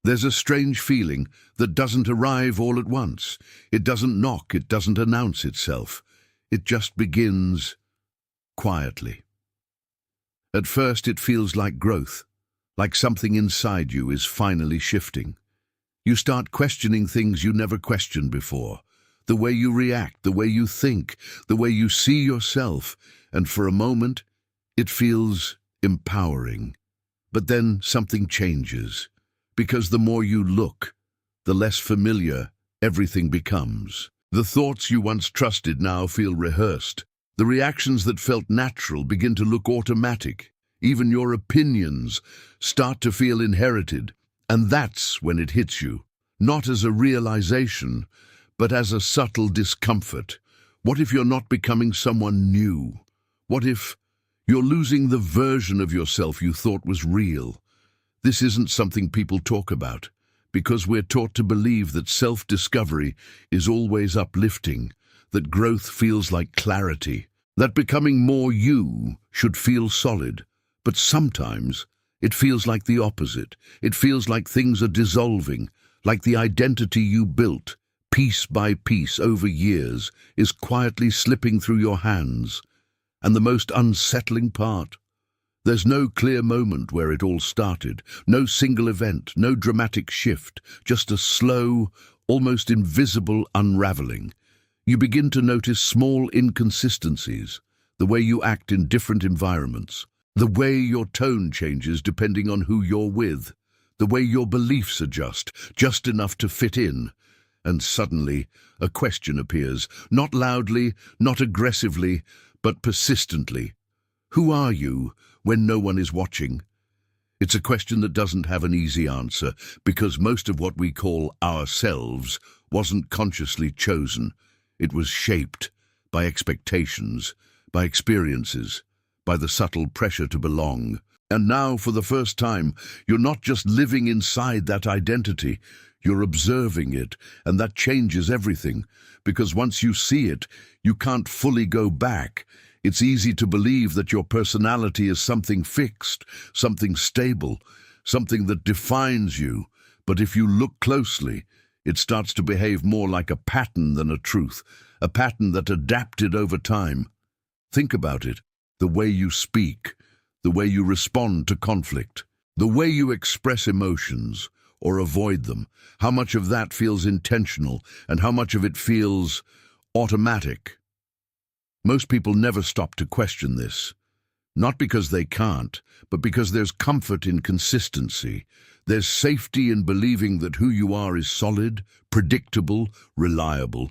There's a strange feeling that doesn't arrive all at once. It doesn't knock, it doesn't announce itself. It just begins quietly. At first it feels like growth, like something inside you is finally shifting. You start questioning things you never questioned before. The way you react, the way you think, the way you see yourself, and for a moment, it feels empowering. But then something changes, because the more you look, the less familiar everything becomes. The thoughts you once trusted now feel rehearsed. The reactions that felt natural begin to look automatic. Even your opinions start to feel inherited, and that's when it hits you, not as a realization, but as a subtle discomfort. What if you're not becoming someone new? What if you're losing the version of yourself you thought was real? This isn't something people talk about, because we're taught to believe that self-discovery is always uplifting, that growth feels like clarity, that becoming more you should feel solid. But sometimes it feels like the opposite. It feels like things are dissolving, like the identity you built, piece by piece over years, is quietly slipping through your hands. And the most unsettling part, there's no clear moment where it all started, no single event, no dramatic shift, just a slow, almost invisible unraveling. You begin to notice small inconsistencies, the way you act in different environments, the way your tone changes depending on who you're with, the way your beliefs adjust, just enough to fit in. And suddenly, a question appears, not loudly, not aggressively, but persistently. Who are you when no one is watching? It's a question that doesn't have an easy answer, because most of what we call ourselves wasn't consciously chosen. It was shaped by expectations, by experiences, by the subtle pressure to belong. And now, for the first time, you're not just living inside that identity, you're observing it, and that changes everything, because once you see it, you can't fully go back. It's easy to believe that your personality is something fixed, something stable, something that defines you. But if you look closely, it starts to behave more like a pattern than a truth, a pattern that adapted over time. Think about it. The way you speak, the way you respond to conflict, the way you express emotions or avoid them, how much of that feels intentional and how much of it feels automatic. Most people never stop to question this, not because they can't, but because there's comfort in consistency. There's safety in believing that who you are is solid, predictable, reliable.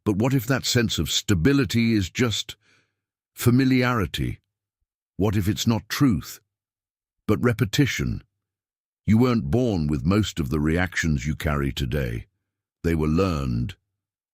But what if that sense of stability is just familiarity? What if it's not truth, but repetition? You weren't born with most of the reactions you carry today. They were learned,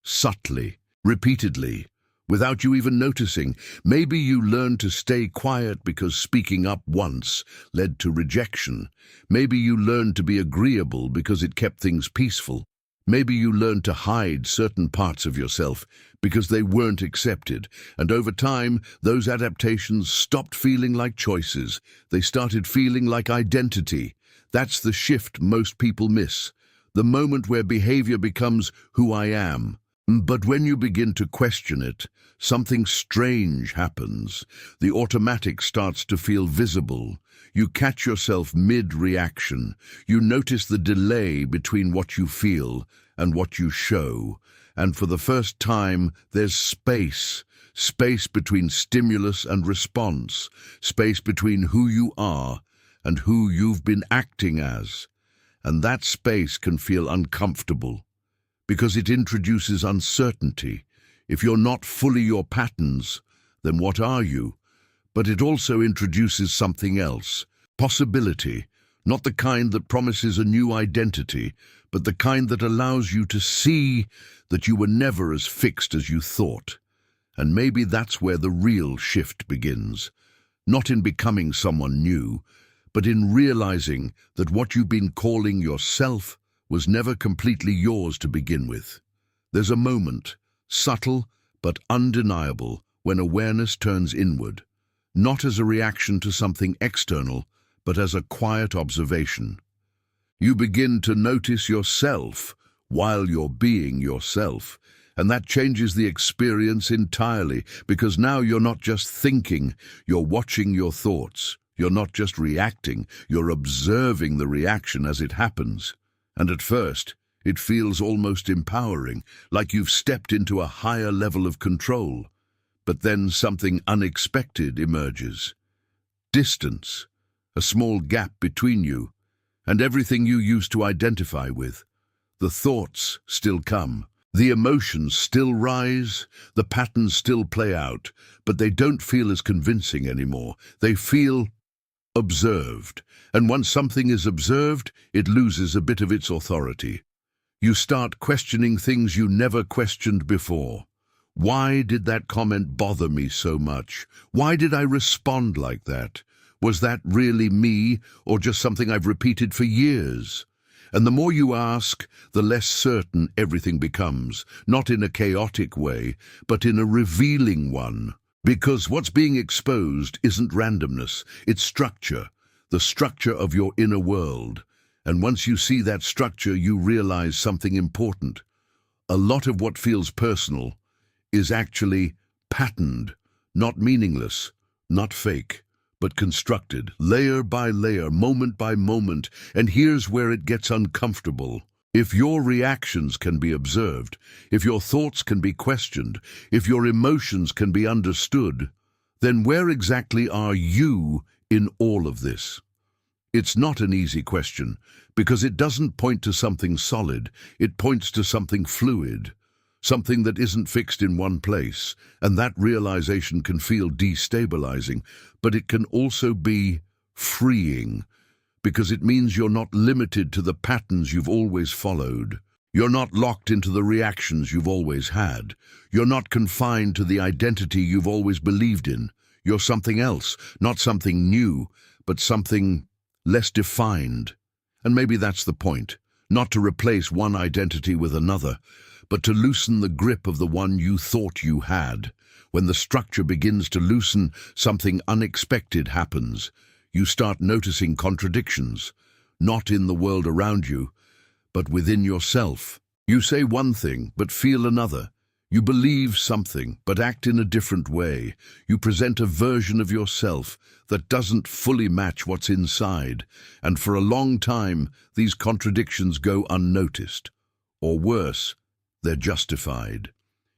subtly, repeatedly, without you even noticing. Maybe you learned to stay quiet because speaking up once led to rejection. Maybe you learned to be agreeable because it kept things peaceful. Maybe you learned to hide certain parts of yourself because they weren't accepted. And over time, those adaptations stopped feeling like choices. They started feeling like identity. That's the shift most people miss. The moment where behavior becomes who I am. But when you begin to question it, something strange happens. The automatic starts to feel visible. You catch yourself mid-reaction. You notice the delay between what you feel and what you show. And for the first time, there's space. Space between stimulus and response. Space between who you are and who you've been acting as. And that space can feel uncomfortable, because it introduces uncertainty. If you're not fully your patterns, then what are you? But it also introduces something else, possibility, not the kind that promises a new identity, but the kind that allows you to see that you were never as fixed as you thought. And maybe that's where the real shift begins, not in becoming someone new, but in realizing that what you've been calling yourself was never completely yours to begin with. There's a moment, subtle but undeniable, when awareness turns inward, not as a reaction to something external, but as a quiet observation. You begin to notice yourself while you're being yourself. And that changes the experience entirely, because now you're not just thinking, you're watching your thoughts. You're not just reacting, you're observing the reaction as it happens. And at first, it feels almost empowering, like you've stepped into a higher level of control. But then something unexpected emerges. Distance, a small gap between you, and everything you used to identify with. The thoughts still come. The emotions still rise, the patterns still play out, but they don't feel as convincing anymore. They feel observed, and once something is observed, it loses a bit of its authority. You start questioning things you never questioned before. Why did that comment bother me so much? Why did I respond like that? Was that really me, or just something I've repeated for years? And the more you ask, the less certain everything becomes, not in a chaotic way, but in a revealing one. Because what's being exposed isn't randomness, it's structure, the structure of your inner world. And once you see that structure, you realize something important. A lot of what feels personal is actually patterned, not meaningless, not fake, but constructed, layer by layer, moment by moment. And here's where it gets uncomfortable. If your reactions can be observed, if your thoughts can be questioned, if your emotions can be understood, then where exactly are you in all of this? It's not an easy question, because it doesn't point to something solid, it points to something fluid, something that isn't fixed in one place, and that realization can feel destabilizing, but it can also be freeing, because it means you're not limited to the patterns you've always followed. You're not locked into the reactions you've always had. You're not confined to the identity you've always believed in. You're something else, not something new, but something less defined. And maybe that's the point, not to replace one identity with another, but to loosen the grip of the one you thought you had. When the structure begins to loosen, something unexpected happens. You start noticing contradictions, not in the world around you, but within yourself. You say one thing, but feel another. You believe something, but act in a different way. You present a version of yourself that doesn't fully match what's inside. And for a long time, these contradictions go unnoticed. Or worse, they're justified,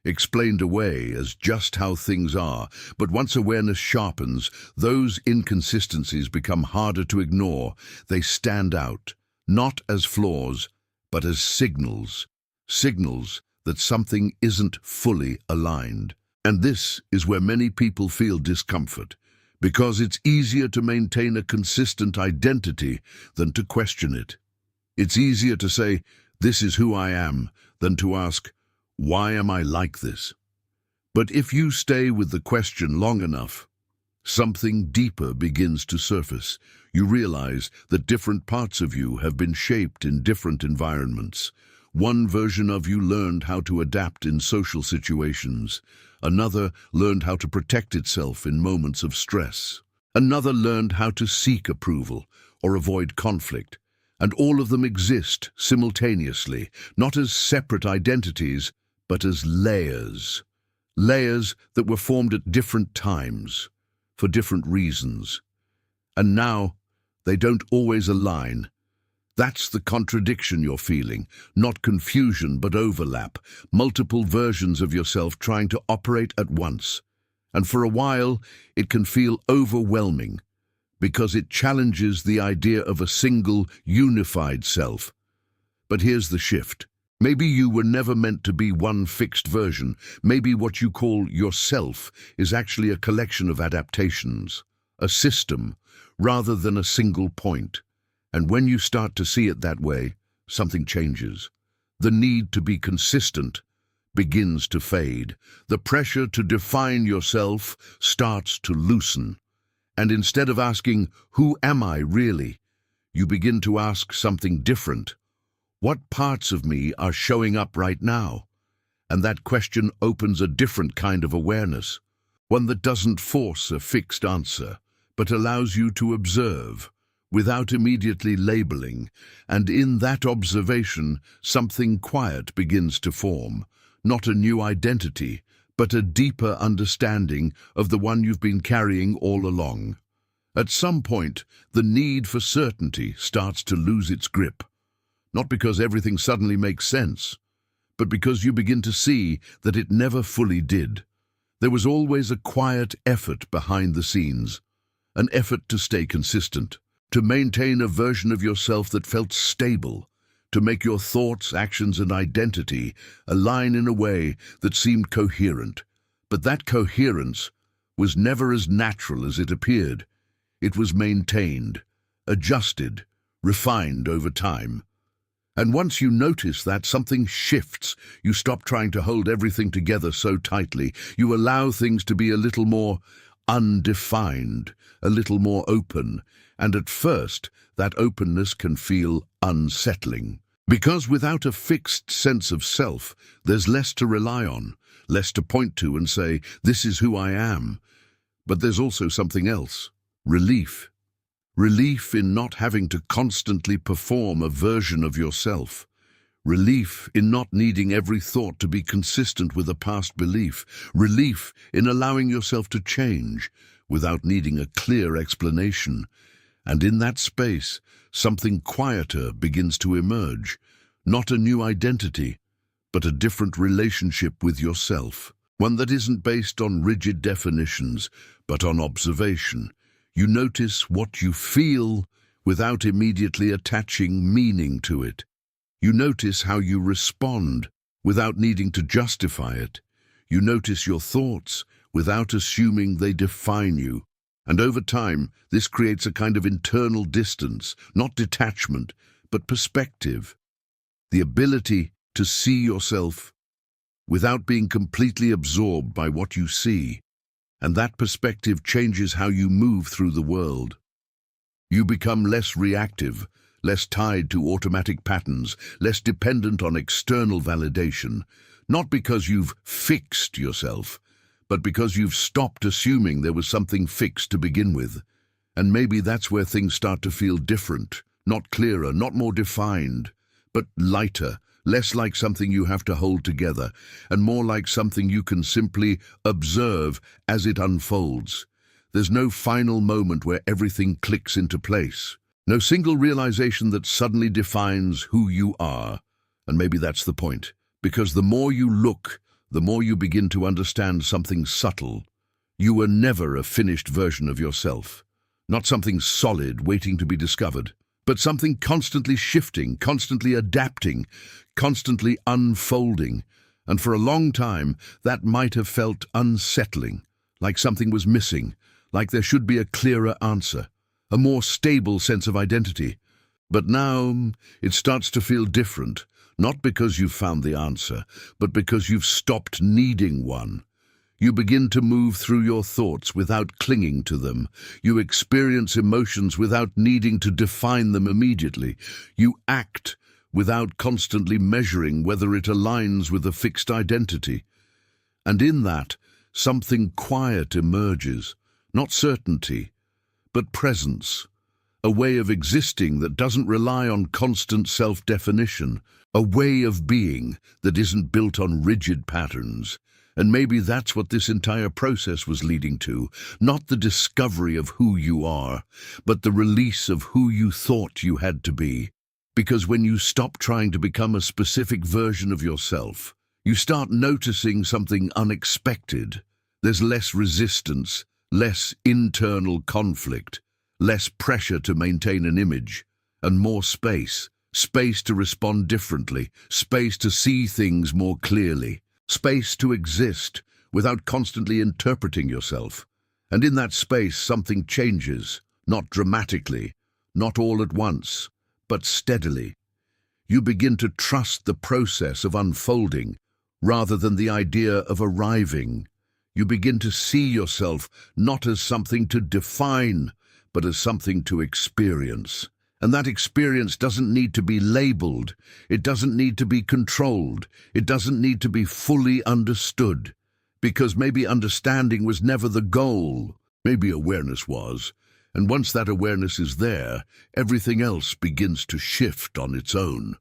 explained away as just how things are. But once awareness sharpens, those inconsistencies become harder to ignore. They stand out, not as flaws, but as signals. Signals that something isn't fully aligned. And this is where many people feel discomfort, because it's easier to maintain a consistent identity than to question it. It's easier to say, "This is who I am," than to ask, "Why am I like this?" But if you stay with the question long enough, something deeper begins to surface. You realize that different parts of you have been shaped in different environments. One version of you learned how to adapt in social situations. Another learned how to protect itself in moments of stress. Another learned how to seek approval or avoid conflict. And all of them exist simultaneously, not as separate identities, but as layers. Layers that were formed at different times, for different reasons. And now, they don't always align. That's the contradiction you're feeling, not confusion but overlap, multiple versions of yourself trying to operate at once. And for a while, it can feel overwhelming, because it challenges the idea of a single, unified self. But here's the shift. Maybe you were never meant to be one fixed version. Maybe what you call yourself is actually a collection of adaptations, a system, rather than a single point. And when you start to see it that way, something changes. The need to be consistent begins to fade. The pressure to define yourself starts to loosen. And instead of asking, "Who am I really?" you begin to ask something different. What parts of me are showing up right now? And that question opens a different kind of awareness, one that doesn't force a fixed answer, but allows you to observe without immediately labeling, and in that observation, something quiet begins to form, not a new identity, but a deeper understanding of the one you've been carrying all along. At some point, the need for certainty starts to lose its grip, not because everything suddenly makes sense, but because you begin to see that it never fully did. There was always a quiet effort behind the scenes, an effort to stay consistent, to maintain a version of yourself that felt stable, to make your thoughts, actions, and identity align in a way that seemed coherent. But that coherence was never as natural as it appeared. It was maintained, adjusted, refined over time. And once you notice that, something shifts. You stop trying to hold everything together so tightly. You allow things to be a little more undefined, a little more open. And at first, that openness can feel unsettling. Because without a fixed sense of self, there's less to rely on, less to point to and say, this is who I am. But there's also something else. Relief. Relief in not having to constantly perform a version of yourself. Relief in not needing every thought to be consistent with a past belief. Relief in allowing yourself to change without needing a clear explanation. And in that space, something quieter begins to emerge. Not a new identity, but a different relationship with yourself. One that isn't based on rigid definitions, but on observation. You notice what you feel without immediately attaching meaning to it. You notice how you respond without needing to justify it. You notice your thoughts without assuming they define you. And over time, this creates a kind of internal distance, not detachment, but perspective. The ability to see yourself without being completely absorbed by what you see. And that perspective changes how you move through the world. You become less reactive, less tied to automatic patterns, less dependent on external validation, not because you've fixed yourself, but because you've stopped assuming there was something fixed to begin with. And maybe that's where things start to feel different, not clearer, not more defined, but lighter, less like something you have to hold together, and more like something you can simply observe as it unfolds. There's no final moment where everything clicks into place. No single realization that suddenly defines who you are. And maybe that's the point, because the more you look, the more you begin to understand something subtle. You were never a finished version of yourself. Not something solid waiting to be discovered, but something constantly shifting, constantly adapting, constantly unfolding. And for a long time, that might have felt unsettling, like something was missing, like there should be a clearer answer, a more stable sense of identity. But now, it starts to feel different, not because you've found the answer, but because you've stopped needing one. You begin to move through your thoughts without clinging to them. You experience emotions without needing to define them immediately. You act without constantly measuring whether it aligns with a fixed identity. And in that, something quiet emerges, not certainty, but presence, a way of existing that doesn't rely on constant self-definition, a way of being that isn't built on rigid patterns. And maybe that's what this entire process was leading to, not the discovery of who you are, but the release of who you thought you had to be. Because when you stop trying to become a specific version of yourself, you start noticing something unexpected. There's less resistance, less internal conflict, less pressure to maintain an image, and more space. Space to respond differently, space to see things more clearly. Space to exist without constantly interpreting yourself. And in that space, something changes, not dramatically, not all at once, but steadily. You begin to trust the process of unfolding rather than the idea of arriving. You begin to see yourself not as something to define, but as something to experience. And that experience doesn't need to be labeled. It doesn't need to be controlled. It doesn't need to be fully understood. Because maybe understanding was never the goal. Maybe awareness was. And once that awareness is there, everything else begins to shift on its own.